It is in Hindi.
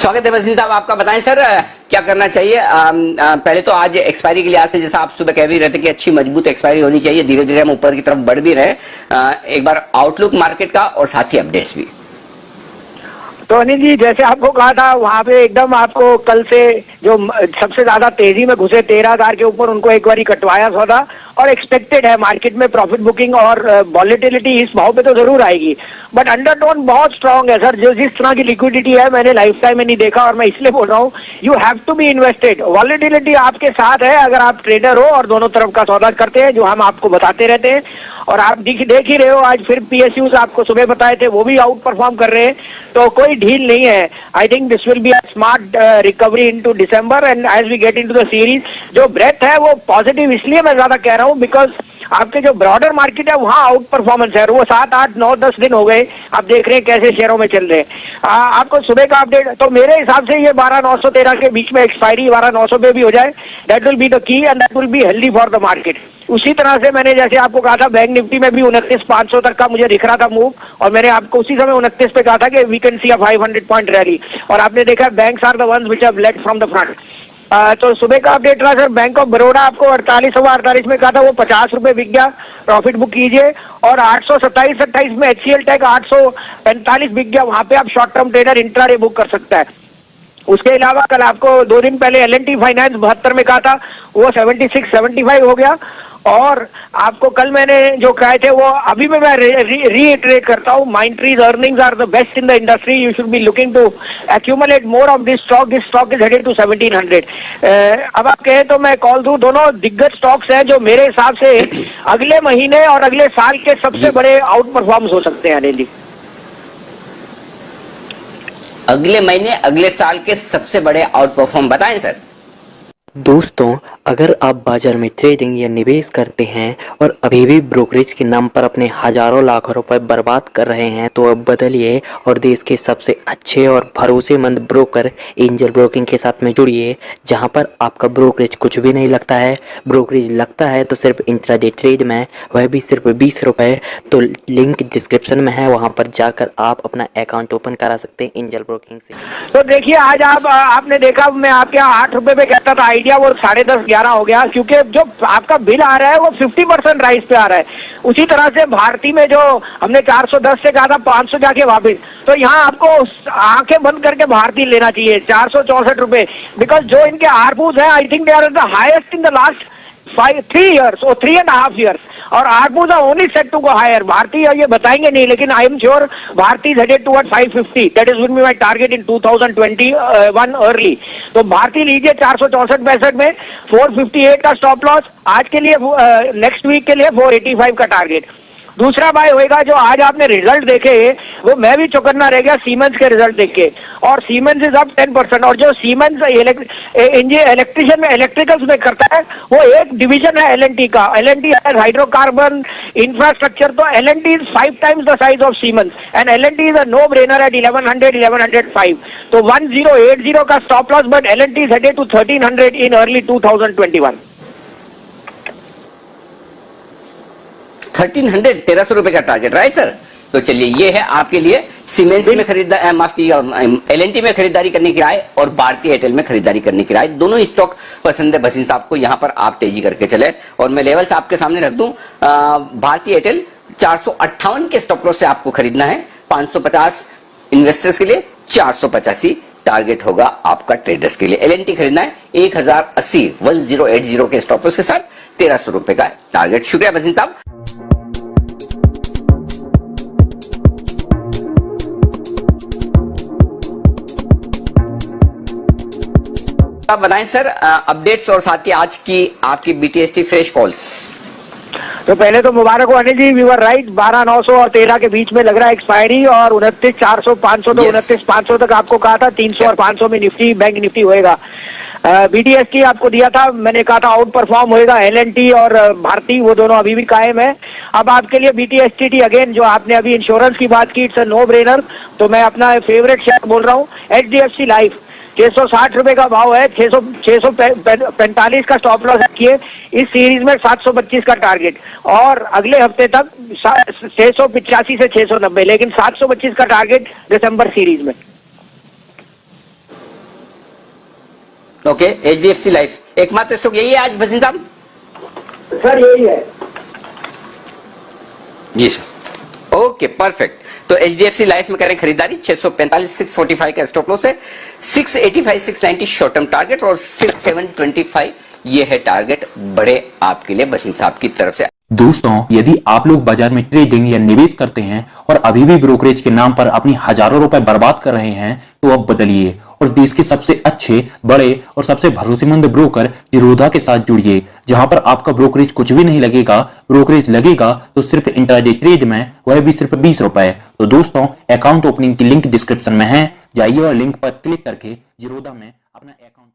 स्वागत है वसीम साहब आपका। बताएं सर क्या करना चाहिए। पहले तो आज एक्सपायरी के लिहाज से जैसा आप सुबह कह भी रहे थे कि अच्छी मजबूत एक्सपायरी होनी चाहिए, धीरे धीरे हम ऊपर की तरफ बढ़ भी रहे। एक बार आउटलुक मार्केट का और साथ ही अपडेट्स भी। तो अनिल जी, जैसे आपको कहा था वहाँ पे एकदम आपको कल से जो सबसे ज्यादा तेजी में घुसे 13,000 के ऊपर, उनको एक बार कटवाया सौदा और एक्सपेक्टेड है मार्केट में प्रॉफिट बुकिंग और वॉलेटिलिटी इस भाव पे तो जरूर आएगी, बट अंडरटोन बहुत स्ट्रांग है सर। जो जिस तरह की लिक्विडिटी है मैंने लाइफ टाइम में नहीं देखा, और मैं इसलिए बोल रहा हूँ you have to be invested. Volatility आपके साथ है अगर आप ट्रेडर हो और दोनों तरफ का सौदा करते हैं, जो हम आपको बताते रहते हैं। और आप देख ही रहे हो, आज फिर पीएसयूज आपको सुबह बताए थे वो भी आउट परफॉर्म कर रहे हैं, तो कोई ढील नहीं है। I think this will be a smart recovery into December and as we get into the series. जो ब्रेथ है वो पॉजिटिव इसलिए मैं ज्यादा कह रहा हूँ बिकॉज आपके जो ब्रॉडर मार्केट है वहाँ आउट परफॉर्मेंस है, वो 7, 8, 9, 10 दिन हो गए आप देख रहे हैं कैसे शेयरों में चल रहे हैं। आपको सुबह का अपडेट तो मेरे हिसाब से ये 12,913 के बीच में एक्सपायरी 12,900 पे भी हो जाए, that will be the key and that will be healthy for the market. उसी तरह से मैंने जैसे आपको कहा था बैंक निफ्टी में भी 29,500 तक का मुझे दिख रहा था मूव, और मैंने आपको उसी समय 29 पे कहा था कि we can see a 500 point rally, और आपने देखा banks are the ones which have led from the front. तो सुबह का अपडेट रहा सर, बैंक ऑफ बड़ौदा आपको 48 में कहा था वो 50 रुपए बिक गया, प्रॉफिट बुक कीजिए। और 827-28 में HCL टेक 845 बिक गया, वहां पे आप short term trader intraday book कर सकता है। उसके अलावा कल आपको 2 दिन पहले L&T फाइनेंस 72 में कहा था वो 76-75 हो गया। और आपको कल मैंने जो कहे थे वो अभी मैं रीइटरेट करता हूँ, Mindtree's earnings are the best in the industry, you should be looking to accumulate more of this stock is headed to 1700। अब आप कहें तो मैं कॉल दूं, दोनों दिग्गज स्टॉक्स हैं जो मेरे हिसाब से अगले महीने और अगले साल के सबसे बड़े आउट परफॉर्म्स हो सकते हैं। अनिल जी, अगले महीने अगले साल के सबसे बड़े आउट परफॉर्म बताएं सर। दोस्तों, अगर आप बाजार में ट्रेडिंग या निवेश करते हैं और अभी भी ब्रोकरेज के नाम पर अपने हजारों लाखों रुपए बर्बाद कर रहे हैं, तो अब बदलिए और देश के सबसे अच्छे और भरोसेमंद ब्रोकर एंजल ब्रोकिंग के साथ में जुड़िए, जहां पर आपका ब्रोकरेज कुछ भी नहीं लगता है। ब्रोकरेज लगता है तो सिर्फ इंट्राडे ट्रेड में, वह भी सिर्फ 20 रुपये। तो लिंक डिस्क्रिप्शन में है, वहाँ पर जाकर आप अपना अकाउंट ओपन करा सकते हैं एंजल ब्रोकिंग से। तो देखिए आज आपने देखा मैं आपके यहाँ 8 रुपए पे कहता था आइडिया, वो 10:30-11 हो गया, क्योंकि जो आपका बिल आ रहा है वो 50% राइस पे आ रहा है। उसी तरह से भारती में जो हमने 410 से कहा था 500 जाके वापिस, तो यहाँ आपको आंखें बंद करके भारती लेना चाहिए 464 रुपए, बिकॉज जो इनके आरपूज है I think they are the highest in the last 3 years or 3.5 years, और ARPUs are only set to go higher. Bharti ये बताएंगे नहीं, लेकिन I am sure Bharti is headed toward 550, that is will be my target in 2021 early. तो भारती लीजिए 464-65 में, 458 का स्टॉप लॉस आज के लिए, नेक्स्ट वीक के लिए 485 का टारगेट। दूसरा बाय होएगा जो आज आपने रिजल्ट देखे वो मैं भी चौकन्ना रह गया सीमेंस के रिजल्ट देख के, और सीमेंस इज अप 10%। और जो सीमेंस इलेक्ट्रिशियन में इलेक्ट्रिकल्स में करता है वो एक डिवीजन है L&T का। L&T है हाइड्रोकार्बन इंफ्रास्ट्रक्चर, तो L&T is 5 times the size of Siemens and L&T is a no brainer at 1100-1105। तो 1080 का stop loss, but L&T is headed to 1300 in early 2021। 1300 1300 रुपए का टारगेट, राइट सर। तो चलिए ये है आपके लिए सीमेंस में खरीदारी, माफ कीजिएगा L&T में खरीदारी करने की राय और भारतीय एयरटेल में खरीदारी करने की राय। दोनों ही स्टॉक पसंद है भसीन साहब को, यहां पर आप तेजी करके चले। और मैं लेवल्स आपके सामने रख दूं, भारतीय एयरटेल 458 के स्टॉप लॉस से आपको खरीदना है, 550 इन्वेस्टर्स के लिए, 485 टारगेट होगा आपका ट्रेडर्स के लिए। L&T खरीदना है 1080 के स्टॉप लॉस के साथ, 1300 रुपए का टारगेट। शुक्रिया भसीन साहब। आप बताएं सर अपडेट्स और साथ ही आज की आपकी BTST फ्रेश कॉल्स। तो पहले तो मुबारक हो Anil ji, we were right, 12,900 और 13 के बीच में लग रहा है एक्सपायरी, और 29,400-500 तो 29,500 तक आपको कहा था, 300 और 500 में निफ्टी बैंक निफ्टी होएगा। BTST आपको दिया था, मैंने कहा था आउट परफॉर्म होएगा L&T और भारती, वो दोनों अभी भी कायम है। अब आपके लिए BTST अगेन, जो आपने अभी इंश्योरेंस की बात की, इट्स अ नो ब्रेनर, तो मैं अपना फेवरेट शेयर बोल रहा हूँ HDFC लाइफ। 660 रुपए का भाव है, 645 का स्टॉप लॉस रखिए। इस सीरीज में 725 का टारगेट, और अगले हफ्ते तक 685 से 690, लेकिन 725 का टारगेट दिसंबर सीरीज में। ओके, HDFC लाइफ एकमात्र स्टॉक यही है आज भसीन साहब? सर यही है। जी सर, ओके परफेक्ट। तो HDFC लाइफ में करें खरीदारी, 645 645 का स्टॉप लॉस है, 685 690 शॉर्ट टर्म टारगेट और 6725 ये है टारगेट बड़े आपके लिए भसीन साहब की तरफ से। दोस्तों, यदि आप लोग बाजार में ट्रेडिंग या निवेश करते हैं और अभी भी ब्रोकरेज के नाम पर अपनी हजारों रुपए बर्बाद कर रहे हैं तो अब बदलिए और देश के सबसे अच्छे, बड़े और सबसे भरोसेमंद ब्रोकर जीरोधा के साथ जुड़िए, जहां पर आपका ब्रोकरेज कुछ भी नहीं लगेगा। ब्रोकरेज लगेगा तो सिर्फ इंट्राडे ट्रेड में, वह भी सिर्फ 20 रुपए। तो दोस्तों, अकाउंट ओपनिंग की लिंक डिस्क्रिप्शन में है, जाइए और लिंक पर क्लिक करके जीरोधा में अपना अकाउंट